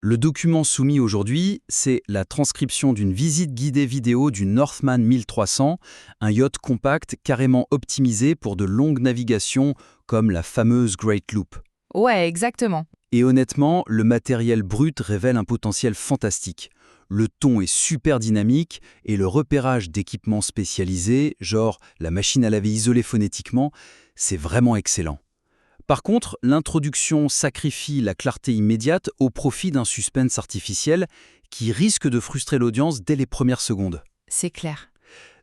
Le document soumis aujourd'hui, c'est la transcription d'une visite guidée vidéo du Northman 1300, un yacht compact carrément optimisé pour de longues navigations comme la fameuse Great Loop. Ouais, exactement. Et honnêtement, le matériel brut révèle un potentiel fantastique. Le ton est super dynamique et le repérage d'équipements spécialisés, genre la machine à laver isolée phonétiquement, c'est vraiment excellent. Par contre, l'introduction sacrifie la clarté immédiate au profit d'un suspense artificiel qui risque de frustrer l'audience dès les premières secondes. C'est clair.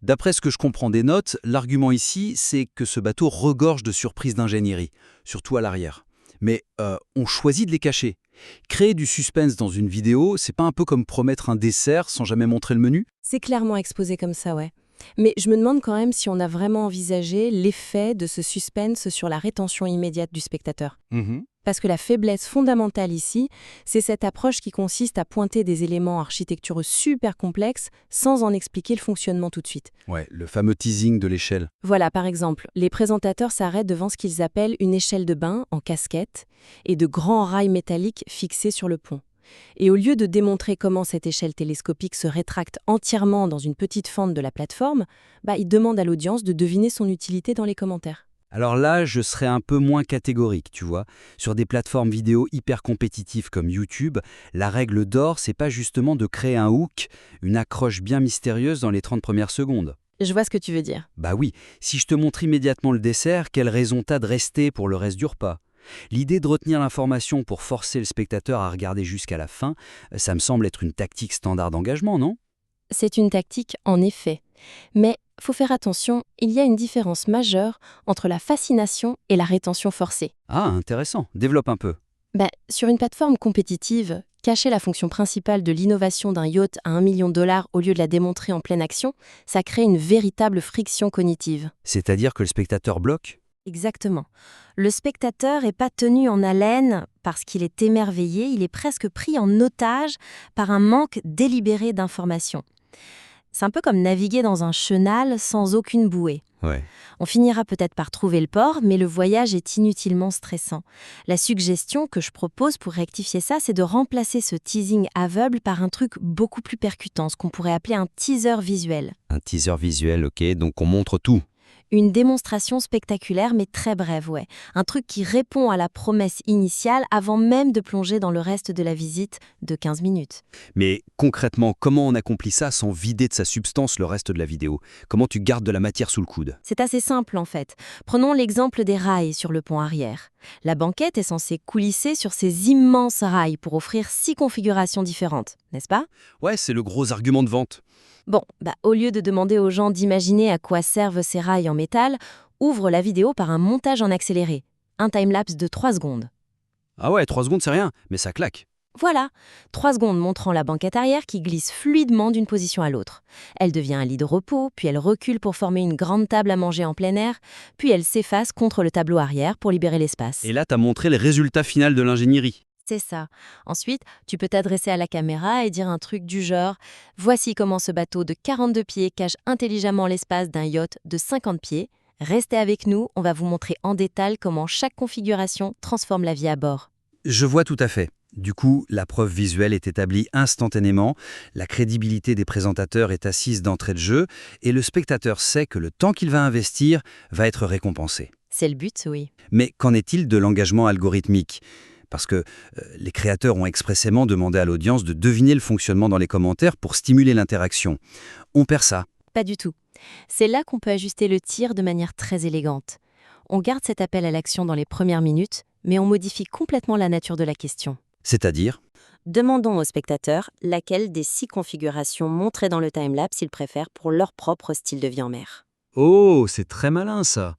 D'après ce que je comprends des notes, l'argument ici, c'est que ce bateau regorge de surprises d'ingénierie, surtout à l'arrière. Mais on choisit de les cacher. Créer du suspense dans une vidéo, c'est pas un peu comme promettre un dessert sans jamais montrer le menu? C'est clairement exposé comme ça, ouais. Mais je me demande quand même si on a vraiment envisagé l'effet de ce suspense sur la rétention immédiate du spectateur. Parce que la faiblesse fondamentale ici, c'est cette approche qui consiste à pointer des éléments architecturaux super complexes sans en expliquer le fonctionnement tout de suite. Ouais, le fameux teasing de l'échelle. Voilà, par exemple, les présentateurs s'arrêtent devant ce qu'ils appellent une échelle de bain en casquette et de grands rails métalliques fixés sur le pont. Et au lieu de démontrer comment cette échelle télescopique se rétracte entièrement dans une petite fente de la plateforme, ils demandent à l'audience de deviner son utilité dans les commentaires. Alors là, je serais un peu moins catégorique, tu vois. Sur des plateformes vidéo hyper compétitives comme YouTube, la règle d'or, c'est pas justement de créer un hook, une accroche bien mystérieuse dans les 30 premières secondes. Je vois ce que tu veux dire. Bah oui, si je te montre immédiatement le dessert, quelle raison t'as de rester pour le reste du repas? L'idée de retenir l'information pour forcer le spectateur à regarder jusqu'à la fin, ça me semble être une tactique standard d'engagement, non? C'est une tactique, en effet. Mais faut faire attention, il y a une différence majeure entre la fascination et la rétention forcée. Ah, intéressant. Développe un peu. Sur une plateforme compétitive, cacher la fonction principale de l'innovation d'un yacht à $1 million au lieu de la démontrer en pleine action, ça crée une véritable friction cognitive. C'est-à-dire que le spectateur bloque? Exactement. Le spectateur n'est pas tenu en haleine parce qu'il est émerveillé, il est presque pris en otage par un manque délibéré d'informations. C'est un peu comme naviguer dans un chenal sans aucune bouée. Ouais. On finira peut-être par trouver le port, mais le voyage est inutilement stressant. La suggestion que je propose pour rectifier ça, c'est de remplacer ce teasing aveugle par un truc beaucoup plus percutant, ce qu'on pourrait appeler un teaser visuel. Un teaser visuel, ok, donc on montre tout. Une démonstration spectaculaire mais très brève, ouais. Un truc qui répond à la promesse initiale avant même de plonger dans le reste de la visite de 15 minutes. Mais concrètement, comment on accomplit ça sans vider de sa substance le reste de la vidéo? Comment tu gardes de la matière sous le coude? C'est assez simple en fait. Prenons l'exemple des rails sur le pont arrière. La banquette est censée coulisser sur ces immenses rails pour offrir 6 configurations différentes, n'est-ce pas? Ouais, c'est le gros argument de vente. Bon, au lieu de demander aux gens d'imaginer à quoi servent ces rails en métal, ouvre la vidéo par un montage en accéléré. Un timelapse de 3 secondes. Ah ouais, 3 secondes c'est rien, mais ça claque. Voilà, 3 secondes montrant la banquette arrière qui glisse fluidement d'une position à l'autre. Elle devient un lit de repos, puis elle recule pour former une grande table à manger en plein air, puis elle s'efface contre le tableau arrière pour libérer l'espace. Et là, t'as montré le résultat final de l'ingénierie. C'est ça. Ensuite, tu peux t'adresser à la caméra et dire un truc du genre « Voici comment ce bateau de 42 pieds cache intelligemment l'espace d'un yacht de 50 pieds. Restez avec nous, on va vous montrer en détail comment chaque configuration transforme la vie à bord. » Je vois tout à fait. Du coup, la preuve visuelle est établie instantanément, la crédibilité des présentateurs est assise d'entrée de jeu, et le spectateur sait que le temps qu'il va investir va être récompensé. C'est le but, oui. Mais qu'en est-il de l'engagement algorithmique ? Parce que les créateurs ont expressément demandé à l'audience de deviner le fonctionnement dans les commentaires pour stimuler l'interaction. On perd ça. Pas du tout. C'est là qu'on peut ajuster le tir de manière très élégante. On garde cet appel à l'action dans les premières minutes, mais on modifie complètement la nature de la question. C'est-à-dire ? Demandons aux spectateurs laquelle des 6 configurations montrées dans le timelapse ils préfèrent pour leur propre style de vie en mer. Oh, c'est très malin ça.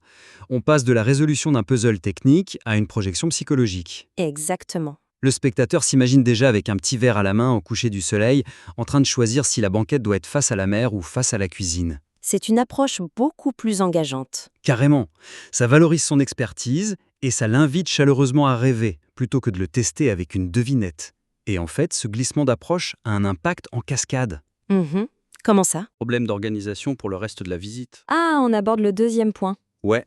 On passe de la résolution d'un puzzle technique à une projection psychologique. Exactement. Le spectateur s'imagine déjà avec un petit verre à la main au coucher du soleil, en train de choisir si la banquette doit être face à la mer ou face à la cuisine. C'est une approche beaucoup plus engageante. Carrément. Ça valorise son expertise et ça l'invite chaleureusement à rêver, plutôt que de le tester avec une devinette. Et en fait, ce glissement d'approche a un impact en cascade. Comment ça? Problème d'organisation pour le reste de la visite. Ah, on aborde le deuxième point. Ouais.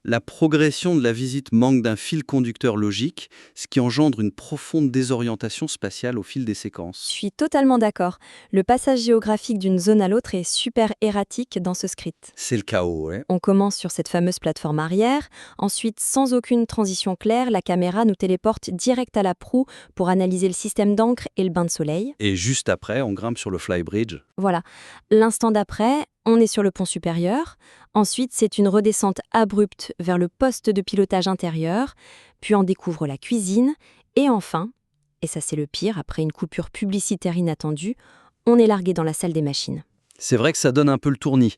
la progression de la visite manque d'un fil conducteur logique, ce qui engendre une profonde désorientation spatiale au fil des Je séquences. suis totalement d'accord. Le passage géographique d'une zone à l'autre est super erratique dans ce script. C'est le chaos, ouais. On commence sur cette fameuse plateforme arrière. Ensuite, sans aucune transition claire, la caméra nous téléporte direct à la proue pour analyser le système d'encre et le bain de soleil. Et juste après, on grimpe sur le flybridge. Voilà. L'instant d'après, on est sur le pont supérieur. Ensuite, c'est une redescente abrupte vers le poste de pilotage intérieur. Puis on découvre la cuisine. Et enfin, et ça c'est le pire, après une coupure publicitaire inattendue, on est largué dans la salle des machines. C'est vrai que ça donne un peu le tournis.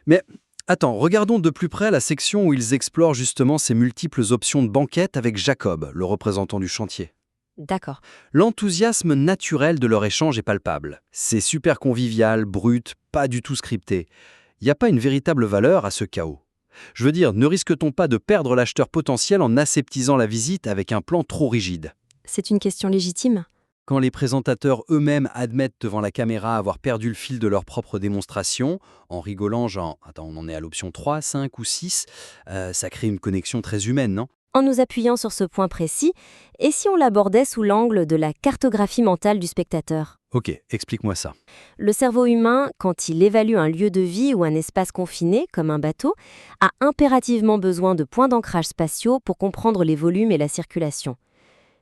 Mais attends, regardons de plus près la section où ils explorent justement ces multiples options de banquette avec Jacob, le représentant du chantier. D'accord. L'enthousiasme naturel de leur échange est palpable. C'est super convivial, brut, pas du tout scripté. Il n'y a pas une véritable valeur à ce chaos. Je veux dire, ne risque-t-on pas de perdre l'acheteur potentiel en aseptisant la visite avec un plan trop rigide ? C'est une question légitime. Quand les présentateurs eux-mêmes admettent devant la caméra avoir perdu le fil de leur propre démonstration, en rigolant genre « Attends, on en est à l'option 3, 5 ou 6 », ça crée une connexion très humaine, non ? En nous appuyant sur ce point précis, et si on l'abordait sous l'angle de la cartographie mentale du spectateur ? Ok, explique-moi ça. Le cerveau humain, quand il évalue un lieu de vie ou un espace confiné, comme un bateau, a impérativement besoin de points d'ancrage spatiaux pour comprendre les volumes et la circulation.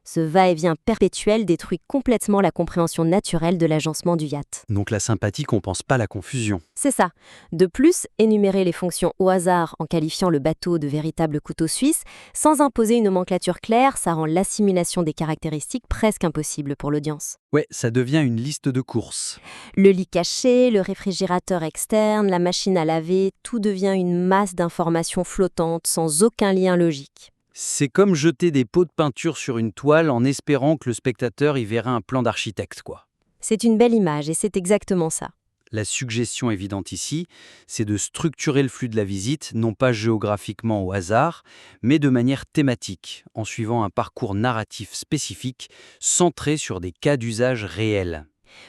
Ce va-et-vient perpétuel détruit complètement la compréhension naturelle de l'agencement du yacht. Donc la sympathie compense pas la confusion. C'est ça. De plus, énumérer les fonctions au hasard en qualifiant le bateau de véritable couteau suisse, sans imposer une nomenclature claire, ça rend l'assimilation des caractéristiques presque impossible pour l'audience. Ouais, ça devient une liste de courses. Le lit caché, le réfrigérateur externe, la machine à laver, tout devient une masse d'informations flottantes sans aucun lien logique. C'est comme jeter des pots de peinture sur une toile en espérant que le spectateur y verra un plan d'architecte, quoi. C'est une belle image et c'est exactement ça. La suggestion évidente ici, c'est de structurer le flux de la visite, non pas géographiquement au hasard, mais de manière thématique, en suivant un parcours narratif spécifique, centré sur des cas d'usage réels.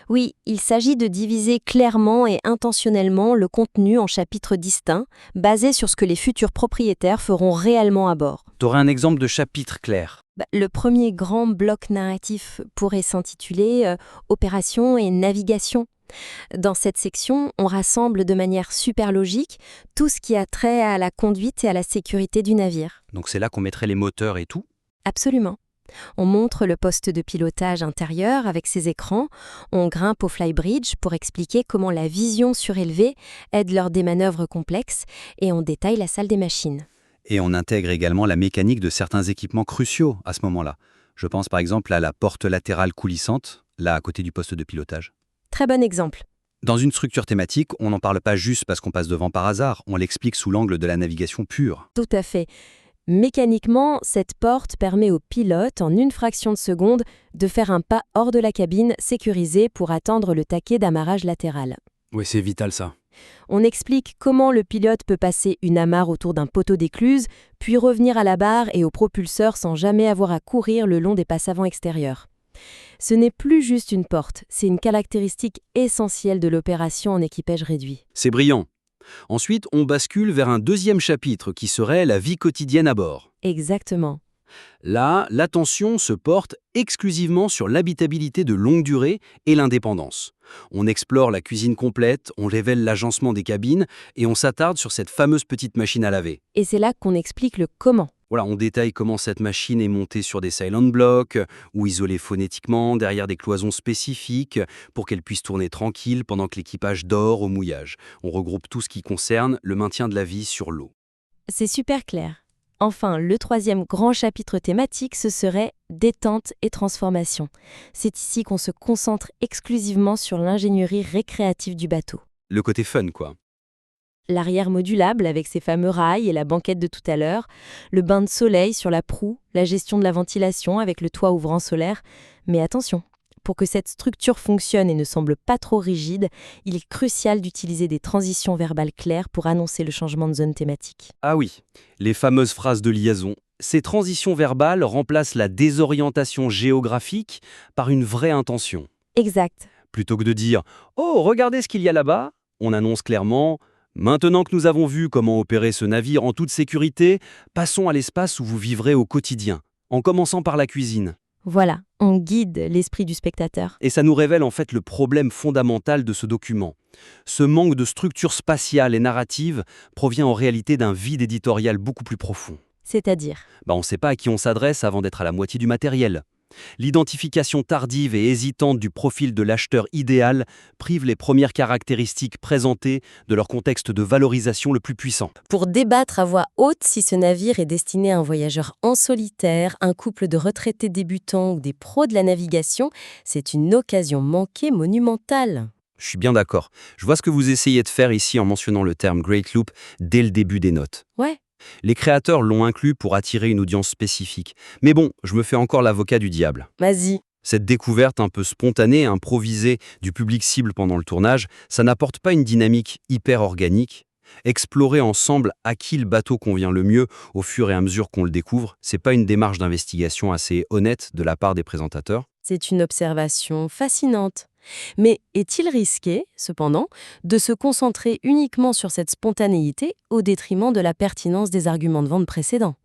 Oui, il s'agit de diviser clairement et intentionnellement le contenu en chapitres distincts, basés sur ce que les futurs propriétaires feront réellement à bord. T'aurais un exemple de chapitre clair? Le premier grand bloc narratif pourrait s'intituler Opération et navigation. Dans cette section, on rassemble de manière super logique tout ce qui a trait à la conduite et à la sécurité du navire. Donc c'est là qu'on mettrait les moteurs et tout? Absolument. On montre le poste de pilotage intérieur avec ses écrans, on grimpe au flybridge pour expliquer comment la vision surélevée aide lors des manœuvres complexes et on détaille la salle des machines. Et on intègre également la mécanique de certains équipements cruciaux à ce moment-là. Je pense par exemple à la porte latérale coulissante, là à côté du poste de pilotage. Très bon exemple. Dans une structure thématique, on n'en parle pas juste parce qu'on passe devant par hasard, on l'explique sous l'angle de la navigation pure. Tout à fait. Mécaniquement, cette porte permet au pilote, en une fraction de seconde, de faire un pas hors de la cabine sécurisée pour attendre le taquet d'amarrage latéral. Oui, c'est vital ça. On explique comment le pilote peut passer une amarre autour d'un poteau d'écluse, puis revenir à la barre et au propulseur sans jamais avoir à courir le long des passes-avant extérieures. Ce n'est plus juste une porte, c'est une caractéristique essentielle de l'opération en équipage réduit. C'est brillant. Ensuite, on bascule vers un deuxième chapitre qui serait la vie quotidienne à bord. Exactement. Là, l'attention se porte exclusivement sur l'habitabilité de longue durée et l'indépendance. On explore la cuisine complète, on révèle l'agencement des cabines et on s'attarde sur cette fameuse petite machine à laver. Et c'est là qu'on explique le comment. Voilà, on détaille comment cette machine est montée sur des silent blocks ou isolée phonétiquement derrière des cloisons spécifiques pour qu'elle puisse tourner tranquille pendant que l'équipage dort au mouillage. On regroupe tout ce qui concerne le maintien de la vie sur l'eau. C'est super clair. Enfin, le troisième grand chapitre thématique, ce serait détente et transformation. C'est ici qu'on se concentre exclusivement sur l'ingénierie récréative du bateau. Le côté fun, quoi. L'arrière modulable avec ses fameux rails et la banquette de tout à l'heure, le bain de soleil sur la proue, la gestion de la ventilation avec le toit ouvrant solaire. Mais attention, pour que cette structure fonctionne et ne semble pas trop rigide, il est crucial d'utiliser des transitions verbales claires pour annoncer le changement de zone thématique. Ah oui, les fameuses phrases de liaison. Ces transitions verbales remplacent la désorientation géographique par une vraie intention. Exact. Plutôt que de dire « Oh, regardez ce qu'il y a là-bas », on annonce clairement « Maintenant que nous avons vu comment opérer ce navire en toute sécurité, passons à l'espace où vous vivrez au quotidien, en commençant par la cuisine. Voilà, on guide l'esprit du spectateur. Et ça nous révèle en fait le problème fondamental de ce document. Ce manque de structure spatiale et narrative provient en réalité d'un vide éditorial beaucoup plus profond. C'est-à-dire? On ne sait pas à qui on s'adresse avant d'être à la moitié du matériel. L'identification tardive et hésitante du profil de l'acheteur idéal prive les premières caractéristiques présentées de leur contexte de valorisation le plus puissant. Pour débattre à voix haute si ce navire est destiné à un voyageur en solitaire, un couple de retraités débutants ou des pros de la navigation, c'est une occasion manquée monumentale. Je suis bien d'accord. Je vois ce que vous essayez de faire ici en mentionnant le terme Great Loop dès le début des notes. Ouais. Les créateurs l'ont inclus pour attirer une audience spécifique. Mais bon, je me fais encore l'avocat du diable. Vas-y. Cette découverte un peu spontanée, improvisée du public cible pendant le tournage, ça n'apporte pas une dynamique hyper organique. Explorer ensemble à qui le bateau convient le mieux au fur et à mesure qu'on le découvre, c'est pas une démarche d'investigation assez honnête de la part des présentateurs. C'est une observation fascinante. Mais est-il risqué, cependant, de se concentrer uniquement sur cette spontanéité au détriment de la pertinence des arguments de vente précédents?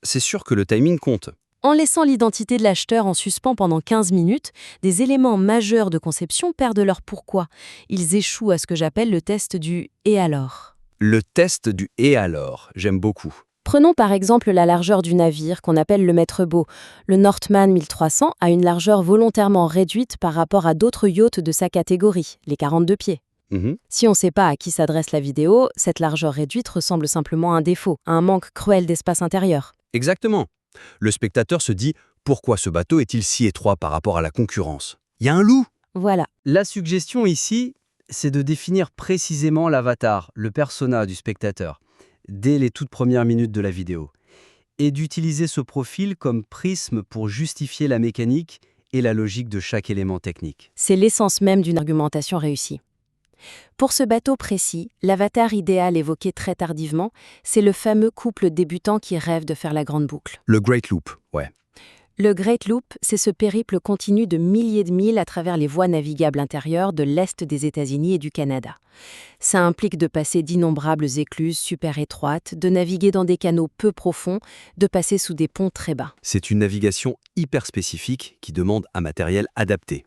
C'est sûr que le timing compte. En laissant l'identité de l'acheteur en suspens pendant 15 minutes, des éléments majeurs de conception perdent leur pourquoi. Ils échouent à ce que j'appelle le test du « et alors ». Le test du « et alors », j'aime beaucoup. Prenons par exemple la largeur du navire qu'on appelle le mètre-beau. Le Northman 1300 a une largeur volontairement réduite par rapport à d'autres yachts de sa catégorie, les 42 pieds. Si on ne sait pas à qui s'adresse la vidéo, cette largeur réduite ressemble simplement à un défaut, à un manque cruel d'espace intérieur. Exactement. Le spectateur se dit « Pourquoi ce bateau est-il si étroit par rapport à la concurrence ? Il y a un loup !» Voilà. La suggestion ici, c'est de définir précisément l'avatar, le persona du spectateur, dès les toutes premières minutes de la vidéo, et d'utiliser ce profil comme prisme pour justifier la mécanique et la logique de chaque élément technique. C'est l'essence même d'une argumentation réussie. Pour ce bateau précis, l'avatar idéal évoqué très tardivement, c'est le fameux couple débutant qui rêve de faire la grande boucle. Le Great Loop, ouais. Le Great Loop, c'est ce périple continu de milliers de milles à travers les voies navigables intérieures de l'Est des États-Unis et du Canada. Ça implique de passer d'innombrables écluses super étroites, de naviguer dans des canaux peu profonds, de passer sous des ponts très bas. C'est une navigation hyper spécifique qui demande un matériel adapté.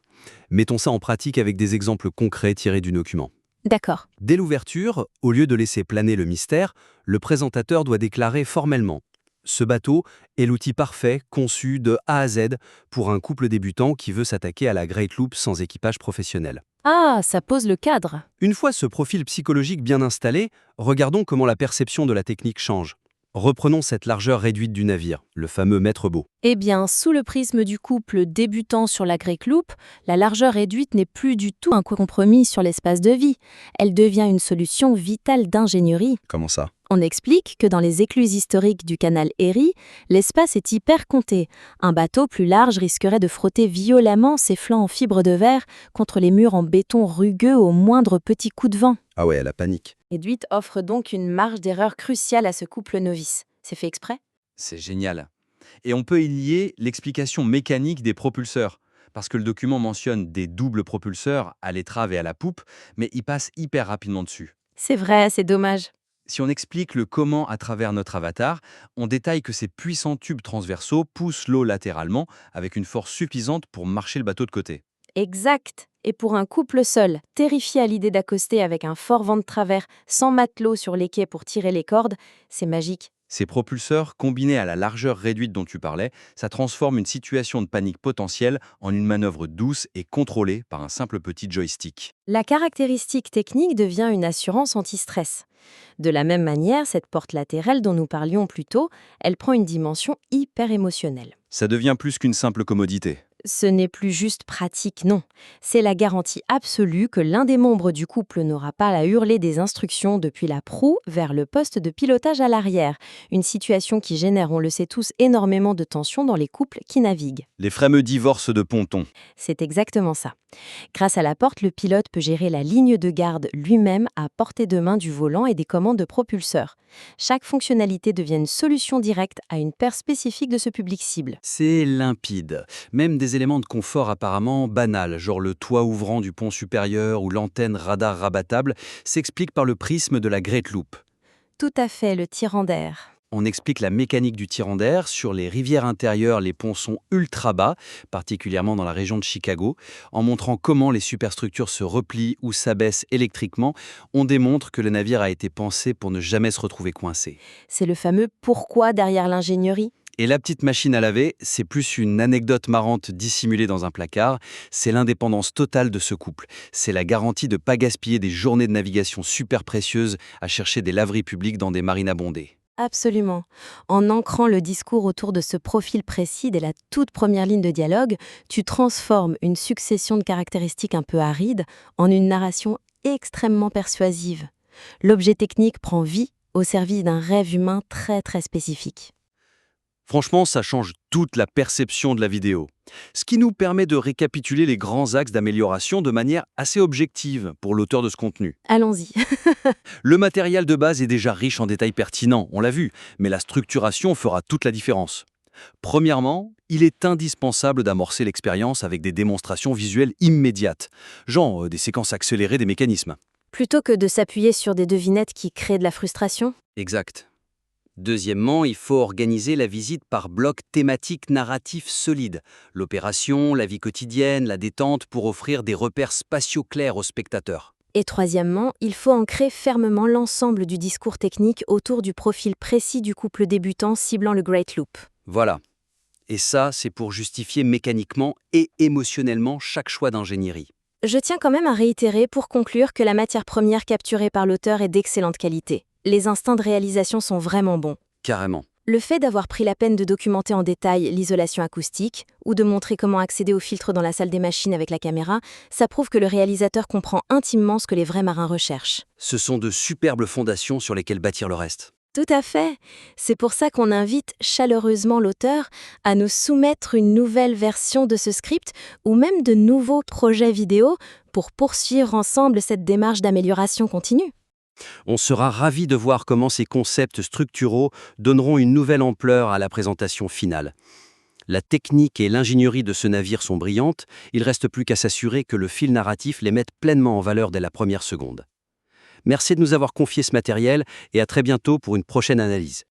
Mettons ça en pratique avec des exemples concrets tirés du document. D'accord. Dès l'ouverture, au lieu de laisser planer le mystère, le présentateur doit déclarer formellement « Ce bateau est l'outil parfait conçu de A à Z pour un couple débutant qui veut s'attaquer à la Great Loop sans équipage professionnel. » Ah, ça pose le cadre. Une fois ce profil psychologique bien installé, regardons comment la perception de la technique change. Reprenons cette largeur réduite du navire, le fameux mètre-beau. Eh bien, sous le prisme du couple débutant sur la Great Loop, la largeur réduite n'est plus du tout un compromis sur l'espace de vie. Elle devient une solution vitale d'ingénierie. Comment ça ? On explique que dans les écluses historiques du canal Erie, l'espace est hyper compté. Un bateau plus large risquerait de frotter violemment ses flancs en fibre de verre contre les murs en béton rugueux au moindre petit coup de vent. Ah ouais, la panique. Réduite offre donc une marge d'erreur cruciale à ce couple novice. C'est fait exprès ? C'est génial. Et on peut y lier l'explication mécanique des propulseurs, parce que le document mentionne des doubles propulseurs à l'étrave et à la poupe, mais il passe hyper rapidement dessus. C'est vrai, c'est dommage. Si on explique le comment à travers notre avatar, on détaille que ces puissants tubes transversaux poussent l'eau latéralement avec une force suffisante pour marcher le bateau de côté. Exact. Et pour un couple seul, terrifié à l'idée d'accoster avec un fort vent de travers, sans matelot sur les quais pour tirer les cordes, c'est magique. Ces propulseurs, combinés à la largeur réduite dont tu parlais, ça transforme une situation de panique potentielle en une manœuvre douce et contrôlée par un simple petit joystick. La caractéristique technique devient une assurance anti-stress. De la même manière, cette porte latérale dont nous parlions plus tôt, elle prend une dimension hyper émotionnelle. Ça devient plus qu'une simple commodité. Ce n'est plus juste pratique, non. C'est la garantie absolue que l'un des membres du couple n'aura pas à hurler des instructions depuis la proue vers le poste de pilotage à l'arrière. Une situation qui génère, on le sait tous, énormément de tensions dans les couples qui naviguent. Les fameux divorces de ponton. C'est exactement ça. Grâce à la porte, le pilote peut gérer la ligne de garde lui-même à portée de main du volant et des commandes de propulseur. Chaque fonctionnalité devient une solution directe à une paire spécifique de ce public cible. C'est limpide. Même des éléments de confort apparemment banals, genre le toit ouvrant du pont supérieur ou l'antenne radar rabattable, s'expliquent par le prisme de la Great Loop. Tout à fait, le tirant d'air. On explique la mécanique du tirant d'air. Sur les rivières intérieures, les ponts sont ultra bas, particulièrement dans la région de Chicago. En montrant comment les superstructures se replient ou s'abaissent électriquement, on démontre que le navire a été pensé pour ne jamais se retrouver coincé. C'est le fameux pourquoi derrière l'ingénierie. Et la petite machine à laver, c'est plus une anecdote marrante dissimulée dans un placard. C'est l'indépendance totale de ce couple. C'est la garantie de ne pas gaspiller des journées de navigation super précieuses à chercher des laveries publiques dans des marines abondées. Absolument. En ancrant le discours autour de ce profil précis dès la toute première ligne de dialogue, tu transformes une succession de caractéristiques un peu arides en une narration extrêmement persuasive. L'objet technique prend vie au service d'un rêve humain très très spécifique. Franchement, ça change toute la perception de la vidéo. Ce qui nous permet de récapituler les grands axes d'amélioration de manière assez objective pour l'auteur de ce contenu. Allons-y. Le matériel de base est déjà riche en détails pertinents, on l'a vu, mais la structuration fera toute la différence. Premièrement, il est indispensable d'amorcer l'expérience avec des démonstrations visuelles immédiates, genre des séquences accélérées des mécanismes. Plutôt que de s'appuyer sur des devinettes qui créent de la frustration. Exact. Deuxièmement, il faut organiser la visite par blocs thématiques narratifs solides. L'opération, la vie quotidienne, la détente pour offrir des repères spatiaux clairs aux spectateurs. Et troisièmement, il faut ancrer fermement l'ensemble du discours technique autour du profil précis du couple débutant ciblant le Great Loop. Voilà. Et ça, c'est pour justifier mécaniquement et émotionnellement chaque choix d'ingénierie. Je tiens quand même à réitérer pour conclure que la matière première capturée par l'auteur est d'excellente qualité. Les instincts de réalisation sont vraiment bons. Carrément. Le fait d'avoir pris la peine de documenter en détail l'isolation acoustique ou de montrer comment accéder aux filtres dans la salle des machines avec la caméra, ça prouve que le réalisateur comprend intimement ce que les vrais marins recherchent. Ce sont de superbes fondations sur lesquelles bâtir le reste. Tout à fait. C'est pour ça qu'on invite chaleureusement l'auteur à nous soumettre une nouvelle version de ce script ou même de nouveaux projets vidéo pour poursuivre ensemble cette démarche d'amélioration continue. On sera ravis de voir comment ces concepts structuraux donneront une nouvelle ampleur à la présentation finale. La technique et l'ingénierie de ce navire sont brillantes, il ne reste plus qu'à s'assurer que le fil narratif les mette pleinement en valeur dès la première seconde. Merci de nous avoir confié ce matériel et à très bientôt pour une prochaine analyse.